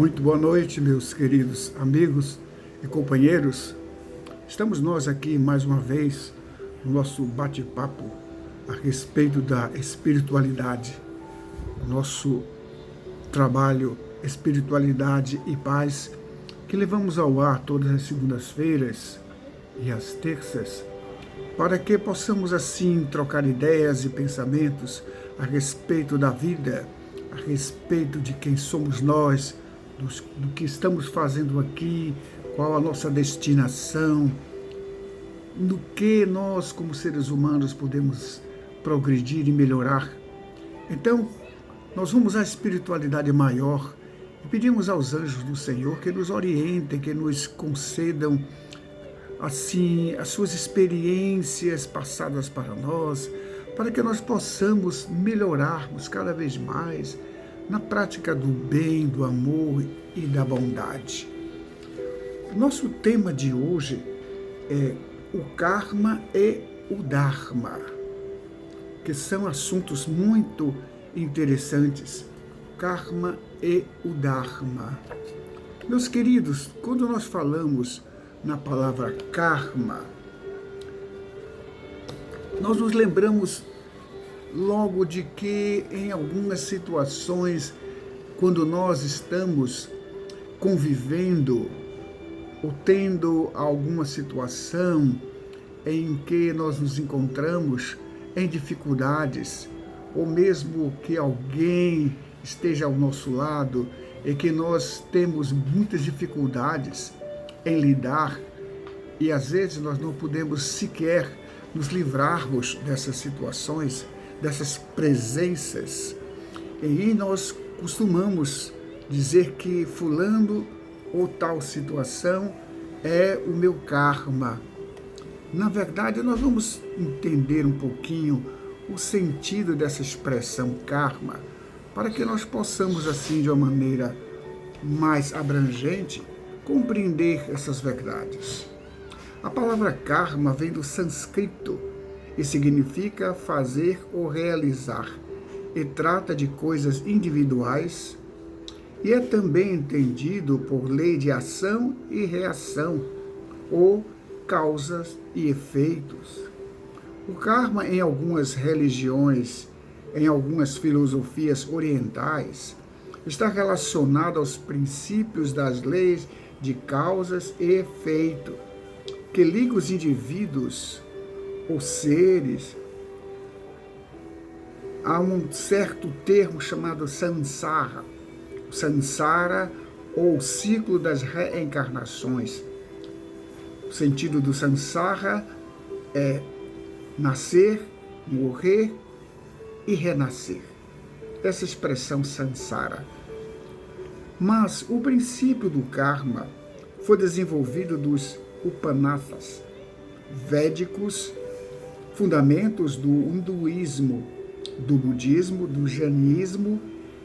Muito boa noite, meus queridos amigos e companheiros. Estamos nós aqui mais uma vez no nosso bate-papo a respeito da espiritualidade. Nosso trabalho Espiritualidade e Paz, que levamos ao ar todas as segundas-feiras e as terças, para que possamos assim trocar ideias e pensamentos a respeito da vida, a respeito de quem somos nós, do que estamos fazendo aqui, qual a nossa destinação, no que nós, como seres humanos, podemos progredir e melhorar. Então, nós vamos à espiritualidade maior e pedimos aos anjos do Senhor que nos orientem, que nos concedam, assim, as suas experiências passadas para nós, para que nós possamos melhorarmos cada vez mais na prática do bem, do amor e da bondade. Nosso tema de hoje é o karma e o dharma, que são assuntos muito interessantes. Karma e o dharma. Meus queridos, quando nós falamos na palavra karma, nós nos lembramos logo de que em algumas situações, quando nós estamos convivendo ou tendo alguma situação em que nós nos encontramos em dificuldades, ou mesmo que alguém esteja ao nosso lado e que nós temos muitas dificuldades em lidar, e às vezes nós não podemos sequer nos livrarmos dessas situações, dessas presenças. E nós costumamos dizer que fulano ou tal situação é o meu karma. Na verdade, nós vamos entender um pouquinho o sentido dessa expressão karma, para que nós possamos, assim, de uma maneira mais abrangente, compreender essas verdades. A palavra karma vem do sânscrito e significa fazer ou realizar, e trata de coisas individuais, e é também entendido por lei de ação e reação, ou causas e efeitos. O karma, em algumas religiões, em algumas filosofias orientais, está relacionado aos princípios das leis de causas e efeito, que ligam os indivíduos ou seres a um certo termo chamado samsara. O samsara, ou o ciclo das reencarnações. O sentido do samsara é nascer, morrer e renascer. Essa expressão samsara. Mas o princípio do karma foi desenvolvido dos Upanishads védicos, fundamentos do hinduísmo, do budismo, do jainismo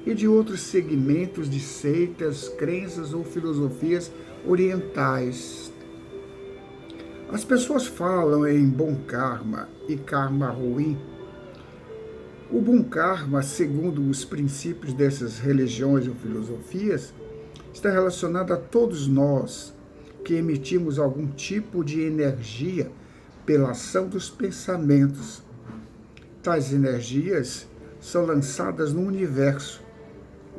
e de outros segmentos de seitas, crenças ou filosofias orientais. As pessoas falam em bom karma e karma ruim. O bom karma, segundo os princípios dessas religiões ou filosofias, está relacionado a todos nós que emitimos algum tipo de energia pela ação dos pensamentos. Tais energias são lançadas no universo,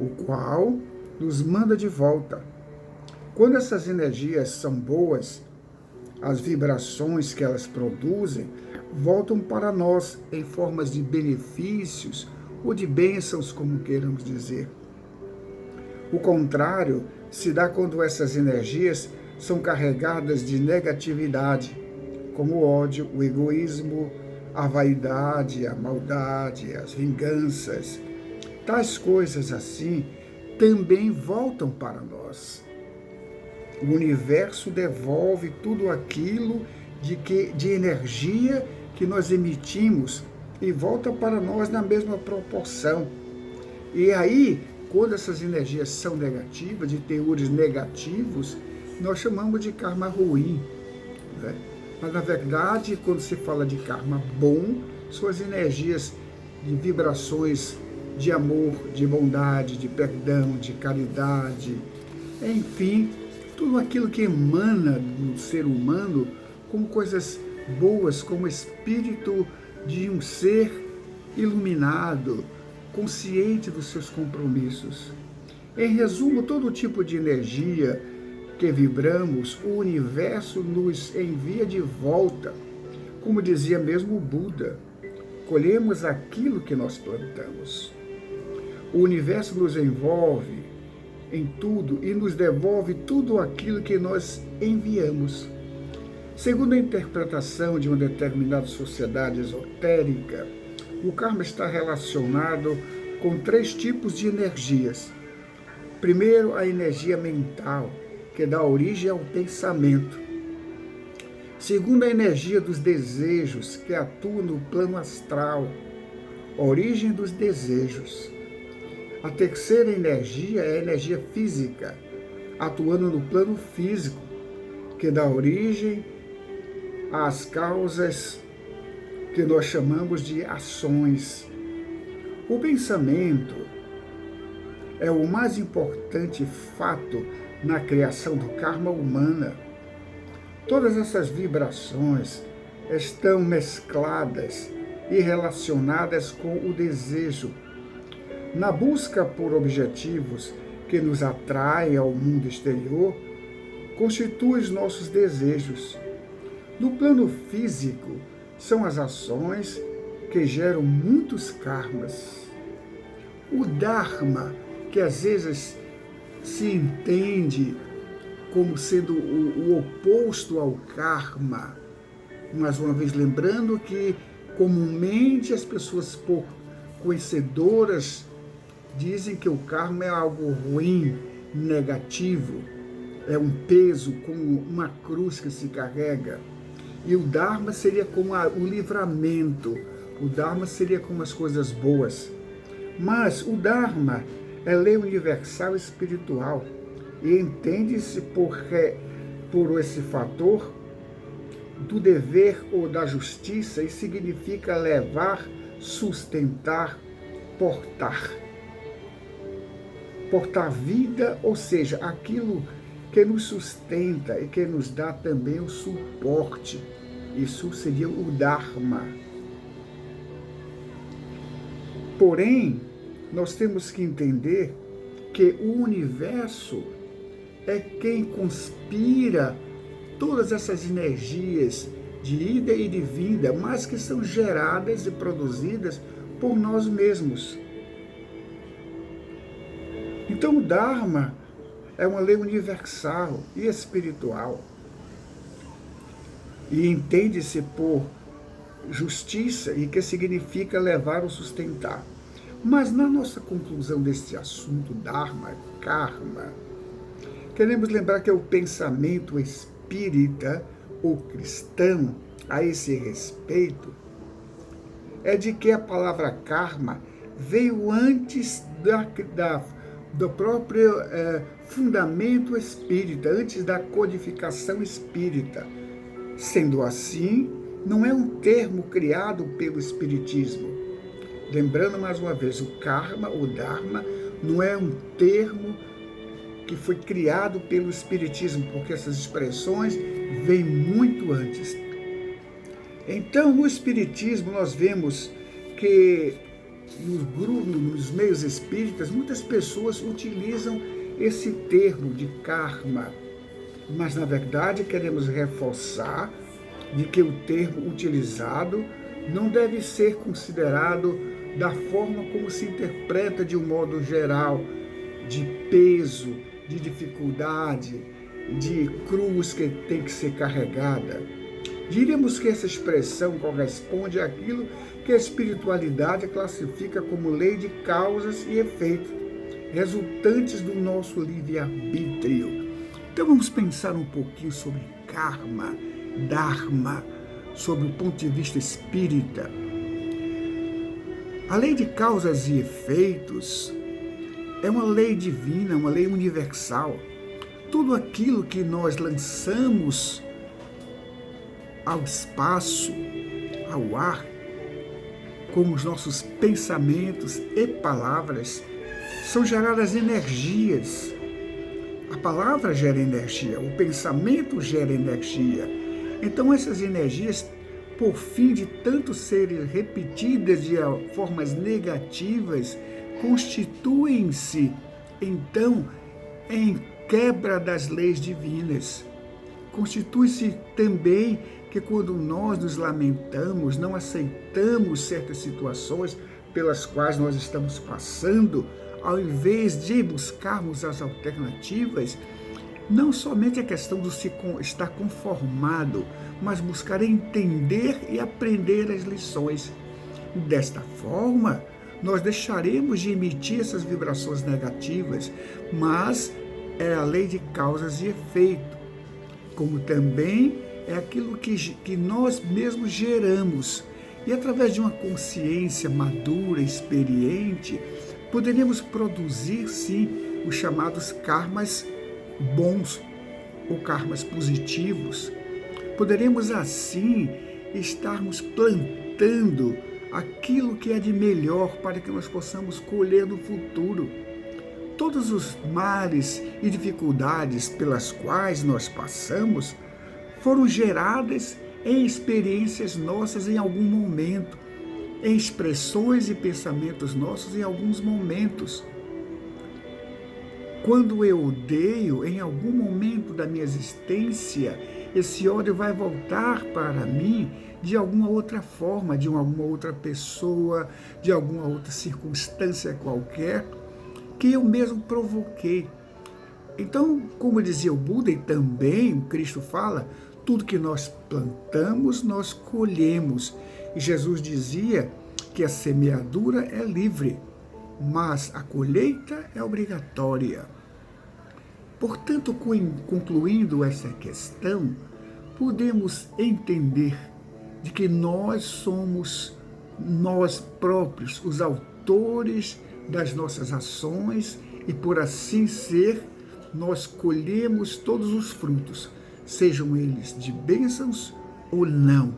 o qual nos manda de volta. Quando essas energias são boas, as vibrações que elas produzem voltam para nós em formas de benefícios ou de bênçãos, como queiramos dizer. O contrário se dá quando essas energias são carregadas de negatividade, como o ódio, o egoísmo, a vaidade, a maldade, as vinganças. Tais coisas assim também voltam para nós. O universo devolve tudo aquilo de energia que nós emitimos e volta para nós na mesma proporção. E aí, quando essas energias são negativas, de teores negativos, nós chamamos de karma ruim, né? Mas, na verdade, quando se fala de karma bom, são as energias de vibrações de amor, de bondade, de perdão, de caridade, enfim, tudo aquilo que emana do ser humano como coisas boas, como espírito de um ser iluminado, consciente dos seus compromissos. Em resumo, todo tipo de energia que vibramos, o universo nos envia de volta. Como dizia mesmo o Buda, colhemos aquilo que nós plantamos. O universo nos envolve em tudo e nos devolve tudo aquilo que nós enviamos. Segundo a interpretação de uma determinada sociedade esotérica, o karma está relacionado com 3 tipos de energias. Primeiro, a energia mental, que dá origem ao pensamento. Segundo, a energia dos desejos, que atua no plano astral, origem dos desejos. A terceira energia é a energia física, atuando no plano físico, que dá origem às causas que nós chamamos de ações. O pensamento é o mais importante fato na criação do karma humana. Todas essas vibrações estão mescladas e relacionadas com o desejo. Na busca por objetivos que nos atraem ao mundo exterior, constituem os nossos desejos. No plano físico, são as ações que geram muitos karmas. O Dharma, que às vezes se entende como sendo o oposto ao karma, mais uma vez lembrando que comumente as pessoas pouco conhecedoras dizem que o karma é algo ruim, negativo, é um peso, como uma cruz que se carrega. E o Dharma seria como o livramento, o Dharma seria como as coisas boas. Mas o Dharma é lei universal espiritual e entende-se por esse fator do dever ou da justiça e significa levar, sustentar, portar. Portar vida, ou seja, aquilo que nos sustenta e que nos dá também o suporte. Isso seria o Dharma. Porém, nós temos que entender que o universo é quem conspira todas essas energias de ida e de vinda, mas que são geradas e produzidas por nós mesmos. Então o Dharma é uma lei universal e espiritual. E entende-se por justiça e que significa levar ou sustentar. Mas na nossa conclusão deste assunto, Dharma, Karma, queremos lembrar que o pensamento espírita ou cristão a esse respeito é de que a palavra karma veio antes do próprio fundamento espírita, antes da codificação espírita. Sendo assim, não é um termo criado pelo espiritismo. Lembrando mais uma vez, o karma, o dharma, não é um termo que foi criado pelo espiritismo, porque essas expressões vêm muito antes. Então, no espiritismo, nós vemos que nos meios espíritas, muitas pessoas utilizam esse termo de karma, mas, na verdade, queremos reforçar de que o termo utilizado não deve ser considerado da forma como se interpreta de um modo geral, de peso, de dificuldade, de cruz que tem que ser carregada. Diríamos que essa expressão corresponde àquilo que a espiritualidade classifica como lei de causas e efeitos, resultantes do nosso livre-arbítrio. Então vamos pensar um pouquinho sobre karma, dharma, sob o ponto de vista espírita. A lei de causas e efeitos é uma lei divina, uma lei universal. Tudo aquilo que nós lançamos ao espaço, ao ar, como os nossos pensamentos e palavras, são geradas energias A palavra gera energia, o pensamento gera energia. Então essas energias, por fim de tanto serem repetidas de formas negativas, constituem-se, então, em quebra das leis divinas. Constitui-se também que quando nós nos lamentamos, não aceitamos certas situações pelas quais nós estamos passando, ao invés de buscarmos as alternativas, não somente a questão de estar conformado, mas buscar entender e aprender as lições. Desta forma, nós deixaremos de emitir essas vibrações negativas, mas é a lei de causas e efeito, como também é aquilo que nós mesmos geramos. E através de uma consciência madura, experiente, poderíamos produzir, sim, os chamados karmas bons ou karmas positivos. Poderemos, assim, estarmos plantando aquilo que é de melhor para que nós possamos colher no futuro. Todos os males e dificuldades pelas quais nós passamos foram geradas em experiências nossas em algum momento, em expressões e pensamentos nossos em alguns momentos. Quando eu odeio, em algum momento da minha existência, esse ódio vai voltar para mim de alguma outra forma, de alguma outra pessoa, de alguma outra circunstância qualquer, que eu mesmo provoquei. Então, como dizia o Buda, e também Cristo fala, tudo que nós plantamos, nós colhemos. E Jesus dizia que a semeadura é livre, mas a colheita é obrigatória. Portanto, concluindo essa questão, podemos entender de que nós somos nós próprios os autores das nossas ações e, por assim ser, nós colhemos todos os frutos, sejam eles de bênçãos ou não,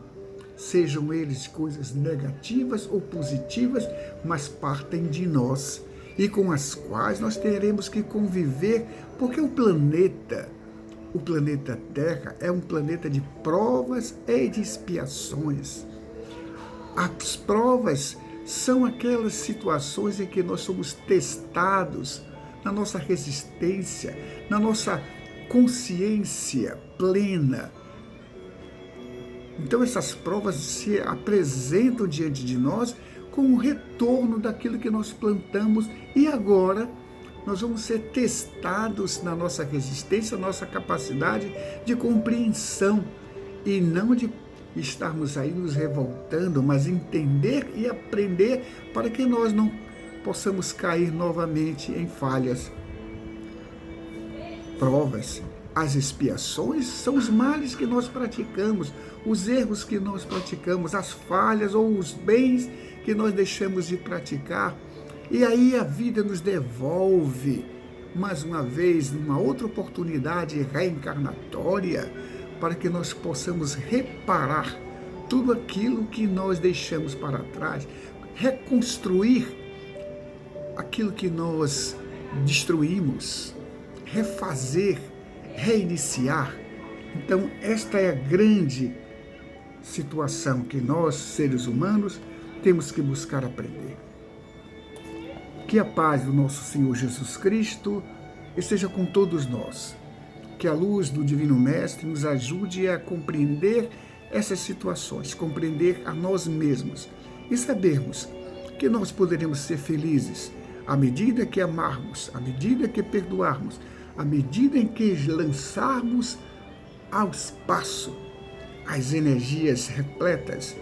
sejam eles coisas negativas ou positivas, mas partem de nós e com as quais nós teremos que conviver, porque o planeta Terra é um planeta de provas e de expiações. As provas são aquelas situações em que nós somos testados na nossa resistência, na nossa consciência plena. Então essas provas se apresentam diante de nós como um retorno daquilo que nós plantamos e agora nós vamos ser testados na nossa resistência, nossa capacidade de compreensão e não de estarmos aí nos revoltando, mas entender e aprender para que nós não possamos cair novamente em falhas. Provas, as expiações são os males que nós praticamos, os erros que nós praticamos, as falhas ou os bens que nós deixamos de praticar. E aí a vida nos devolve, mais uma vez, numa outra oportunidade reencarnatória, para que nós possamos reparar tudo aquilo que nós deixamos para trás, reconstruir aquilo que nós destruímos, refazer, reiniciar. Então, esta é a grande situação que nós, seres humanos, temos que buscar aprender. Que a paz do nosso Senhor Jesus Cristo esteja com todos nós. Que a luz do Divino Mestre nos ajude a compreender essas situações, compreender a nós mesmos e sabermos que nós poderemos ser felizes à medida que amarmos, à medida que perdoarmos, à medida em que lançarmos ao espaço as energias repletas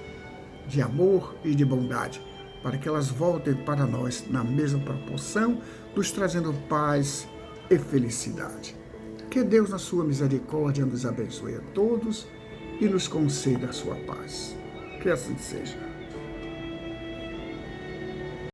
de amor e de bondade, para que elas voltem para nós na mesma proporção, nos trazendo paz e felicidade. Que Deus, na sua misericórdia, nos abençoe a todos e nos conceda a sua paz. Que assim seja.